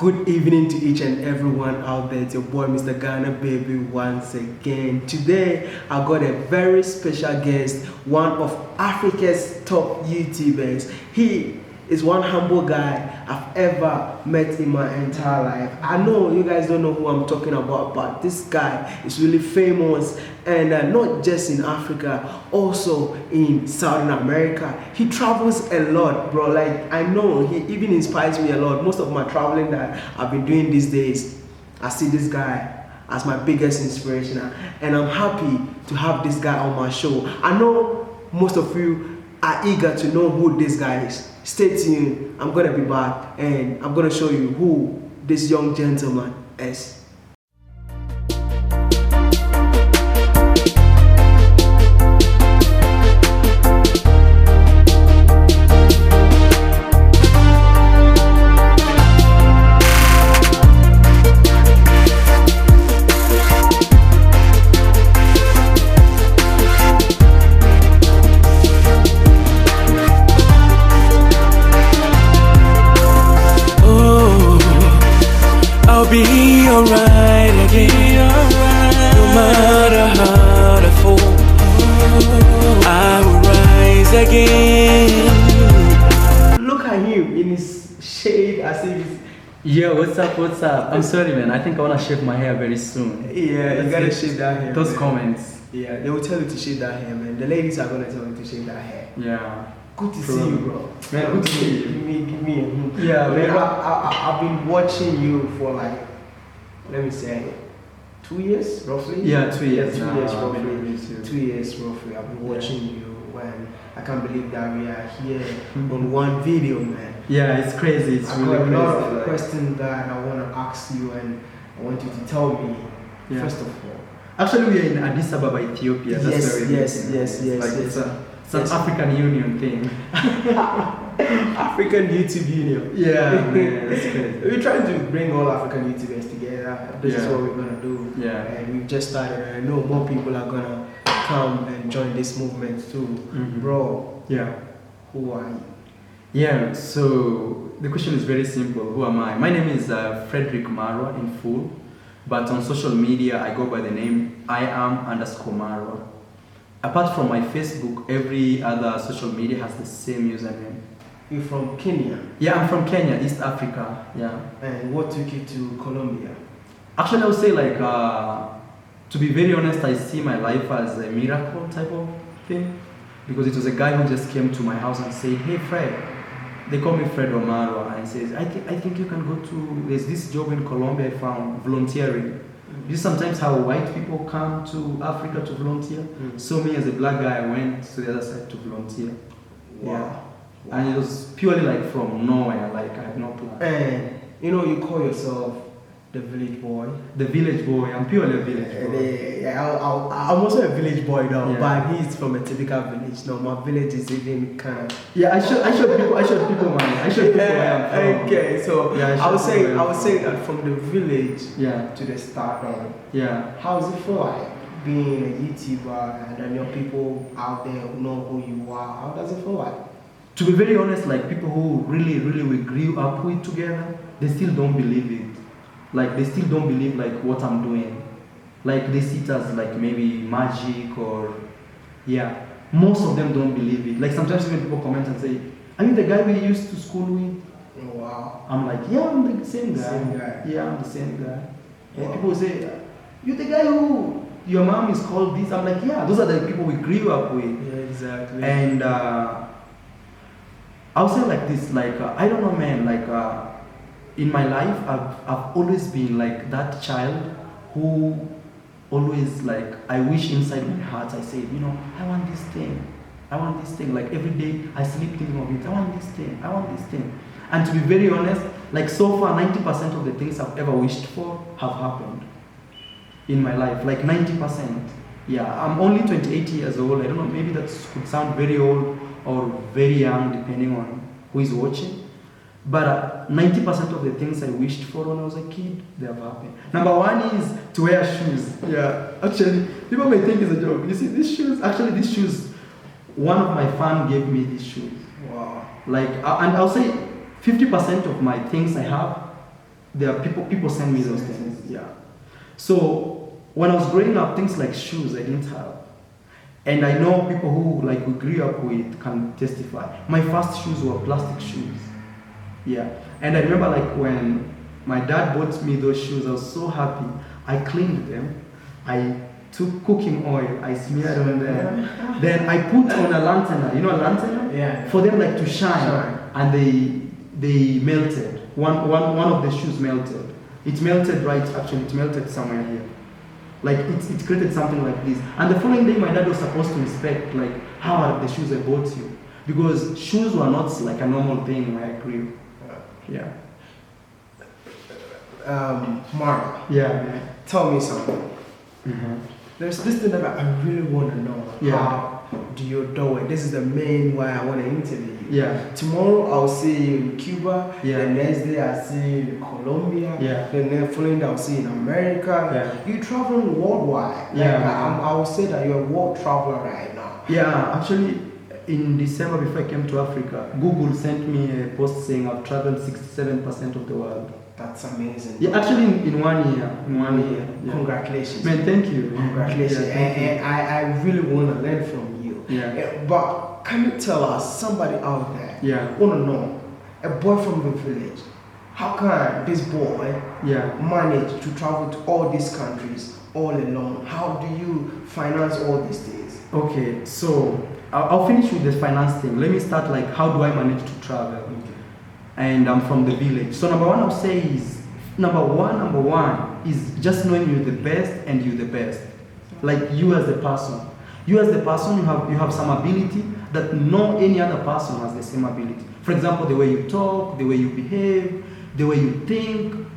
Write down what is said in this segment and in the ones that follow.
Good evening to each and everyone out there. It's your boy Mr. Ghana Baby once again. Today I got a very special guest, one of Africa's top YouTubers. He is one humble guy I've ever met in my entire life. I know you guys don't know who I'm talking about, but this guy is really famous, and not just in Africa, also in Southern America. He travels a lot, bro. Like, I know he even inspires me a lot. Most of my traveling that I've been doing these days, I see this guy as my biggest inspiration, and I'm happy to have this guy on my show. I know most of you are eager to know who this guy is. Stay tuned. I'm gonna be back and I'm gonna show you who this young gentleman is. Be alright again, no matter how I fall, I will rise again. Look at him in his shade as if he's... Yeah, what's up? I'm sorry, man. I think I wanna shave my hair very soon. Yeah, you gotta shave that hair. Those man. comments. Yeah, they will tell you to shave that hair, man. The ladies are gonna tell you to shave that hair. Yeah. Good to see you, bro. Man, good to see you. Give me a hint. Yeah, man. man. I've been watching you for like, let me say, 2 years roughly. Yeah, 2 years. 2 years roughly. Roughly. 2 years roughly. I've been watching you, and I can't believe that we are here on one video, man. Yeah, it's crazy. It's I've really got a lot crazy, of questions that I want to ask you, and I want you to tell me. Yeah. First of all. Actually, we are in Addis Ababa, Ethiopia. That's Yes, where we're yes, meeting. yes, yes, Like, yes. It's an African Union thing. African YouTube Union. Yeah, man, that's crazy. We're trying to bring all African YouTubers together. This is Yeah. what we're gonna do. Yeah. And we've just started, and I know more people are gonna come and join this movement too. Mhm. Bro, Yeah. who are you? Yeah, so the question is very simple. Who am I? My name is Frederick Marwa in full, but on social media I go by the name _Marwa. Apart from my Facebook, every other social media has the same username. You're from Kenya. Yeah, I'm from Kenya, East Africa. Yeah. And what took you to Colombia? Actually, I would say like, to be very honest, I see my life as a miracle type of thing, because it was a guy who just came to my house and said, "Hey Fred," they call me Fred or Marwa, and says, I think you can go to, there's this job in Colombia I found, volunteering. You see sometimes how white people come to Africa to volunteer. So me as a black guy, I went to the other side to volunteer. Wow. Yeah. And it was purely like from nowhere, like I had no plan. And you know, you call yourself the village boy. The village boy, I'm purely a village boy. I'm also a village boy now, Yeah. but he's from a typical village. No, my village is even kind of... Yeah, I showed people where I'm from. Okay, so Yeah, I would say that that from the village Yeah. to the stardom. Yeah. How does it feel like being a YouTuber, and then your people out there who know who you are? How does it feel like? To be very honest, like people who really we grew up with together, they still don't believe it. Like they still don't believe like what I'm doing. Like they see it as like maybe magic or yeah. Most of them don't believe it. Like sometimes when people comment and say, "Are you the guy we used to school with?" Oh, wow. I'm like, "Yeah, I'm the same guy." Same guy. Yeah, I'm the same guy. And Wow. people say, "You the guy who your mom is called this?" I'm like, "Yeah, those are the people we grew up with." Yeah, exactly. And I'll say like this, like I don't know, man. Like in my life, I've always been like that child who always like I wish inside my heart. I say, you know, I want this thing. I want this thing. Like every day I sleep thinking of it. I want this thing. I want this thing. And to be very honest, like so far, 90% of the things I've ever wished for have happened in my life. Like 90%. Yeah, I'm only 28 years old. I don't know, maybe that could sound very old or very young depending on who is watching. But 90% of the things I wished for when I was a kid, they have happened. Number one is to wear shoes. Yeah, actually, people may think it's a joke. You see, these shoes, one of my fans gave me these shoes. Wow. Like, and I'll say 50% of my things I have there are people send me those things. Yeah. So when I was growing up, things like shoes I didn't have. And I know people who like we grew up with can testify. My first shoes were plastic shoes. Yeah. And I remember like when my dad bought me those shoes, I was so happy. I cleaned them. I took cooking oil, I smeared on them. Then I put on a lantern, you know a lantern? Yeah. For them like to shine. And they melted. One of the shoes melted. It melted it melted somewhere here. Like it created something like this. And the following day my dad was supposed to inspect like how are the shoes I bought you. Because shoes were not like a normal thing where I grew. Yeah. Marwa. Yeah. Tell me something. Mm-hmm. There's this thing that I really want to know. Yeah. How do you do it? This is the main why I want to interview you. Yeah. Tomorrow I'll see you in Cuba. Yeah. The next day I'll see you in Colombia. Yeah. The next following day I'll see you in America. Yeah. You're traveling worldwide. Yeah. I would say that you're a world traveler right now. Yeah, actually, in December before I came to Africa, Google sent me a post saying I've traveled 67% of the world. That's amazing. Yeah, actually in 1 year. In 1 year. Yeah. Congratulations. Man, thank you. Congratulations. Yeah, thank you. And I really want to learn from you. Yeah. But can you tell us, somebody out there, Yeah. want to know, a boy from the village, how can this boy manage to travel to all these countries all alone? How do you finance all these things? Okay, so I'll finish with the finance thing. Let me start like how do I manage to travel? Okay. And I'm from the village. So number one I'll say is number one is just knowing you're the best and you're the best. Like you as the person. You as the person you have some ability that no any other person has the same ability. For example, the way you talk, the way you behave, the way you think.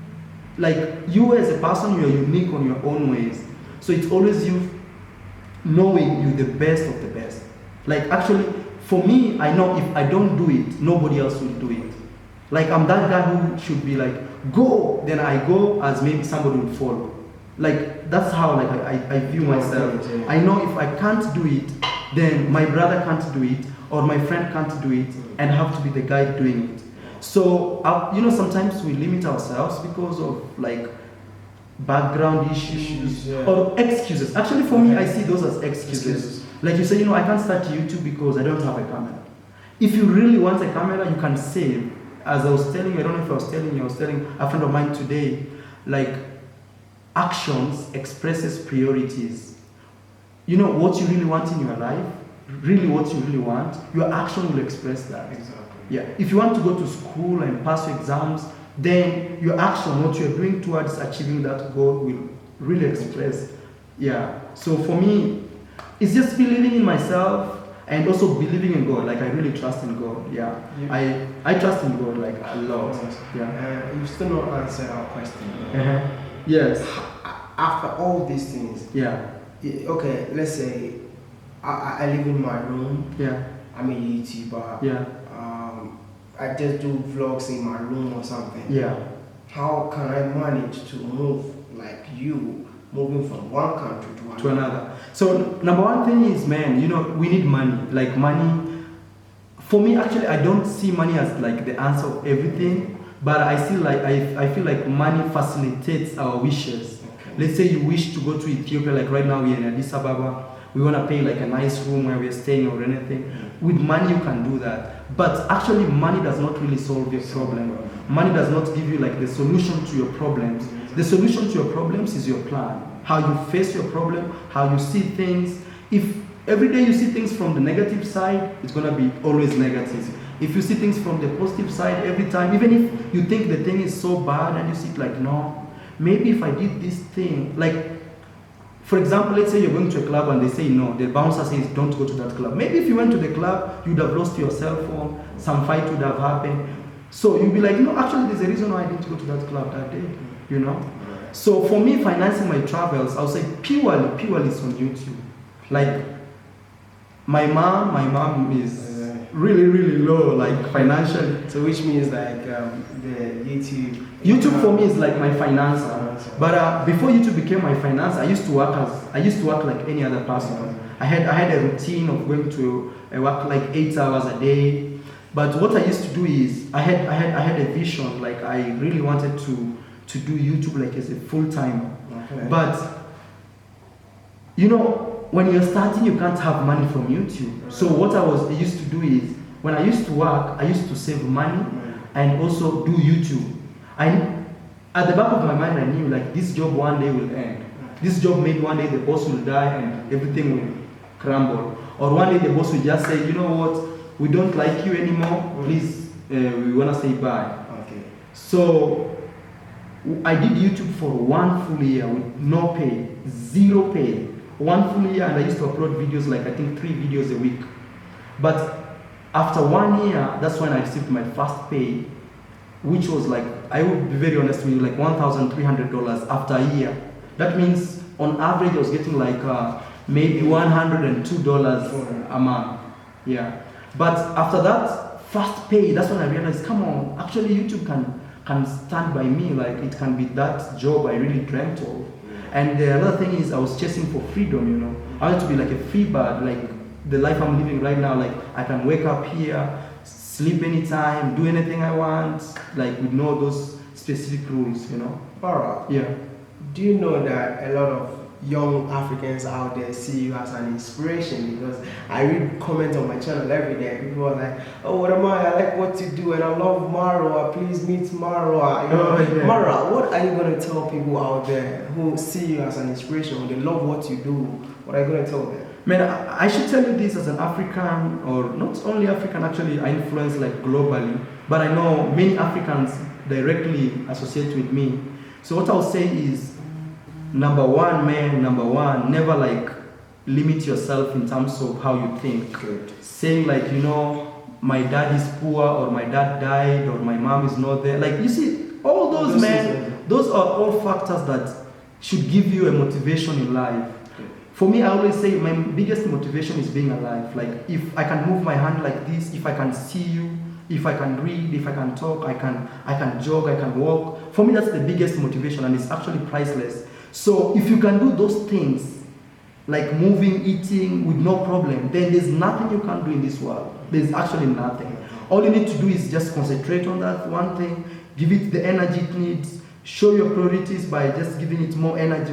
Like you as a person you're unique on your own ways. So it's always you knowing you're the best of the best. Like actually for me I know if I don't do it, nobody else will do it. Like I'm that guy who should be like, go, then I go as maybe somebody will follow. Like that's how like I view myself. I know if I can't do it, then my brother can't do it, or my friend can't do it, and I have to be the guy doing it. So you know sometimes we limit ourselves because of like background issues or excuses. Actually for me I see those as excuses. Like you say, you know, I can't start YouTube because I don't have a camera. If you really want a camera, you can save. As I was telling you, I don't know if I was telling you, I was telling a friend of mine today, like actions expresses priorities. You know what you really want in your life, really what you really want, your action will express that. Exactly. Yeah. If you want to go to school and pass your exams, then your action, what you're doing towards achieving that goal will really express. Yeah. So for me, it's just believing in myself and also believing in God. Like I really trust in God. Yeah. I trust in God like a lot. Yeah. You still not answered our question. Yes. After all these things, okay, let's say I live in my room. Yeah. I'm a YouTuber. Yeah. I just do vlogs in my room or something. Yeah. How can I manage to move like you, moving from one country to another? So number one thing is, man, you know, we need money. Like money, for me actually I don't see money as like the answer of everything, but I feel like money facilitates our wishes. Okay. Let's say you wish to go to Ethiopia, like right now we're in Addis Ababa, we want to pay like a nice room where we're staying or anything. With money you can do that. But actually money does not really solve your problem. Money does not give you like the solution to your problems. The solution to your problems is your plan. How you face your problem, how you see things. If every day you see things from the negative side, it's going to be always negative. If you see things from the positive side every time, even if you think the thing is so bad and you see it like, no, maybe if I did this thing, like, for example, let's say you're going to a club and they say no, the bouncer says don't go to that club. Maybe if you went to the club, you'd have lost your cell phone, some fight would have happened. So you'd be like, no, actually there's a reason why I didn't go to that club that day, you know? So for me, financing my travels, I'll say purely is on YouTube. Like, my mom is really low, like financially. So which means like the YouTube for me is like my financer. But before YouTube became my finance, I used to work like any other person. I had a routine of going to work like 8 hours a day. But what I used to do is I had a vision, like I really wanted to do YouTube like as a full timer. Okay. But you know, when you're starting, you can't have money from YouTube. So what I used to do is when I used to work, I used to save money and also do YouTube. At the back of my mind, I knew like this job one day will end. This job maybe one day the boss will die and everything will crumble. Or one day the boss will just say, you know what, we don't like you anymore. Please, we wanna say bye. Okay. So I did YouTube for 1 full year with no pay, 0 pay. 1 full year, and I used to upload videos like I think 3 videos a week. But after 1 year, that's when I received my first pay, which was like, I would be very honest with you, like $1,300 after a year. That means on average I was getting like maybe $102 a month. Yeah. But after that first pay, that's when I realized, come on, actually YouTube can stand by me, like it can be that job I really dreamt of. And the other thing is I was chasing for freedom, you know. I wanted to be like a free bird, like the life I'm living right now, like I can wake up here, sleep anytime, do anything I want, like with no those specific rules, you know. MArwa, Yeah. do you know that a lot of young Africans out there see you as an inspiration? Because I read comments on my channel every day. People are like, oh, what am I like what you do and I love MArwa, please meet MArwa. You know, Oh, yeah. MArwa, what are you going to tell people out there who see you as an inspiration, or they love what you do? What are you going to tell them? Man, I should tell you this as an African, or not only African, actually I influence like globally, but I know many Africans directly associate with me. So what I'll say is, number one, never like limit yourself in terms of how you think. Good. Saying like, you know, my dad is poor, or my dad died, or my mom is not there. Like, you see, all those those are all factors that should give you a motivation in life. For me, I always say my biggest motivation is being alive. Like, if I can move my hand like this, if I can see you, if I can read, if I can talk, I can jog, I can walk. For me, that's the biggest motivation, and it's actually priceless. So if you can do those things, like moving, eating with no problem, then there's nothing you can do in this world. There's actually nothing. All you need to do is just concentrate on that one thing, give it the energy it needs, show your priorities by just giving it more energy,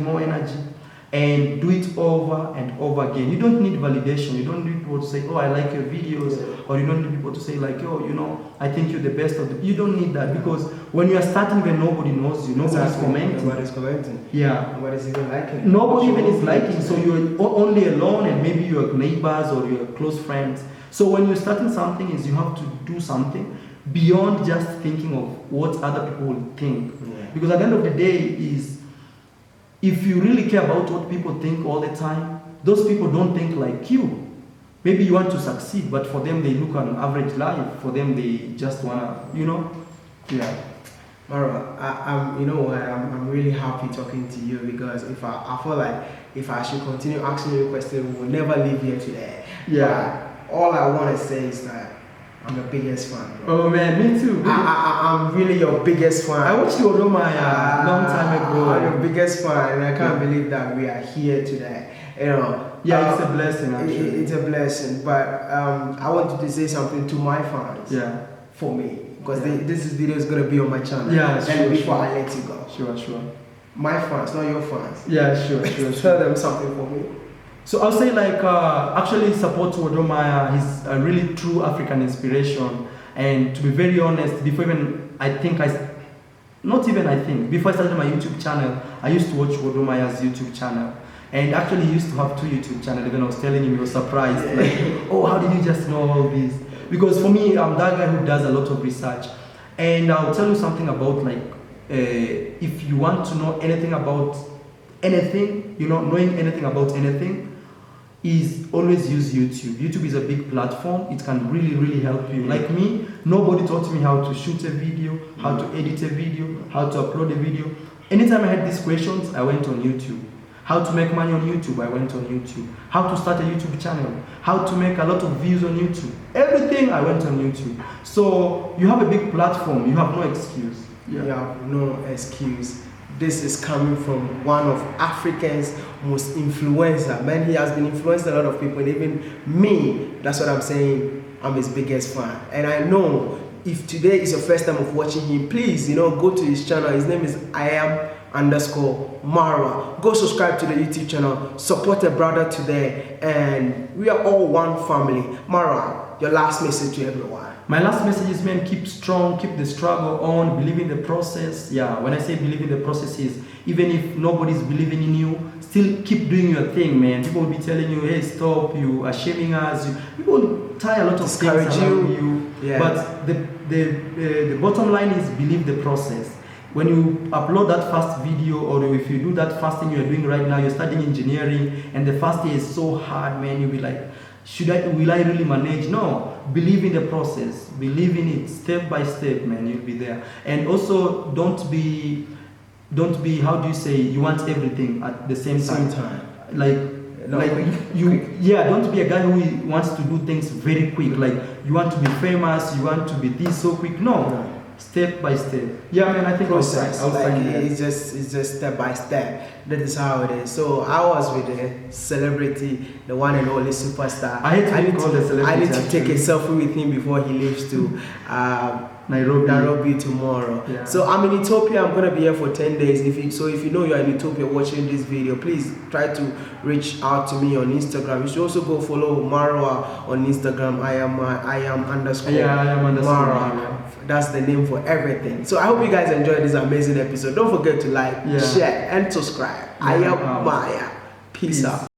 and do it over and over again. You don't need validation. You don't need people to say, oh, I like your videos, or you don't need people to say like, oh, you know, I think you're the best of the... You don't need that, because when you are starting, when nobody knows you, nobody's commenting. Nobody's commenting. Yeah. Nobody's even liking. Nobody even is liking, so you're only alone, and maybe your neighbors or your close friends. So when you're starting something, is you have to do something beyond just thinking of what other people will think. Yeah. Because at the end of the day is, if you really care about what people think all the time, those people don't think like you. Maybe you want to succeed, but for them they look at an average life. For them they just wanna, you know, yeah. MArwa, you know what? I'm really happy talking to you, because if I feel like if I should continue asking you a question, we will never leave here today. Yeah. But all I want to say is that I'm your biggest fan, bro. Oh man, me too. I'm really your biggest fan. I watched your Roma long time ago. I'm your biggest fan, and I can't believe that we are here today. You know. Yeah, it's a blessing actually. It's a blessing, but I wanted to say something to my fans. Yeah. For me, because this video is gonna be on my channel. Yeah, and sure, before sure. I let you go. Sure. My fans, not your fans. Yeah, sure. Tell them something for me. So I'll say like actually support Wodomaya. He's a really true African inspiration, and to be very honest, before even before I started my YouTube channel, I used to watch Wodomaya's YouTube channel, and actually he used to have 2 YouTube channels. Even I was telling him, he was surprised, like, oh, how did you just know all this? Because for me, I'm that guy who does a lot of research, and I'll tell you something about like if you want to know anything about anything, you know, knowing anything about anything, is always use YouTube. YouTube is a big platform. It can really help you. Like me, nobody taught me how to shoot a video, how to edit a video, how to upload a video. Anytime I had these questions, I went on YouTube. How to make money on YouTube, I went on YouTube. How to start a YouTube channel, how to make a lot of views on YouTube. Everything, I went on YouTube. So you have a big platform, you have no excuse. You have no excuse. This is coming from one of Africa's most influencer. Man, he has been influenced a lot of people, and even me. That's what I'm saying. I'm his biggest fan. And I know if today is your first time of watching him, please, go to his channel. His name is _MArwa. Go subscribe to the YouTube channel, support a brother today, and we are all one family. Marwa, your last message to everyone. My last message is, man, keep strong, keep the struggle on, believe in the process. Yeah, when I say believe in the process is, even if nobody's believing in you, still keep doing your thing, man. People will be telling you, hey, stop, you are shaming us. People will tie a lot of things around you. Yeah. But the bottom line is believe the process. When you upload that first video, or if you do that first thing you're doing right now, you're studying engineering, and the first day is so hard, man, you'll be like, will I really manage? No, believe in the process, believe in it, step by step, man, you'll be there. And also don't be, how do you say, you want everything at the same time. Don't be a guy who wants to do things very quick, like you want to be famous, you want to be this so quick. No. Step by step. Yeah, man, I think process. It's just step by step. That is how it is. So I was with the celebrity, the one and only superstar. I need to take a selfie with him before he leaves to Nairobi tomorrow. Yeah. So I'm in Ethiopia. I'm gonna be here for 10 days. If you know you're in Ethiopia watching this video, please try to reach out to me on Instagram. You should also go follow Marwa on Instagram. I am _Marwa. That's the name for everything. So I hope you guys enjoyed this amazing episode. Don't forget to like, share, and subscribe. I am Maya. Peace out.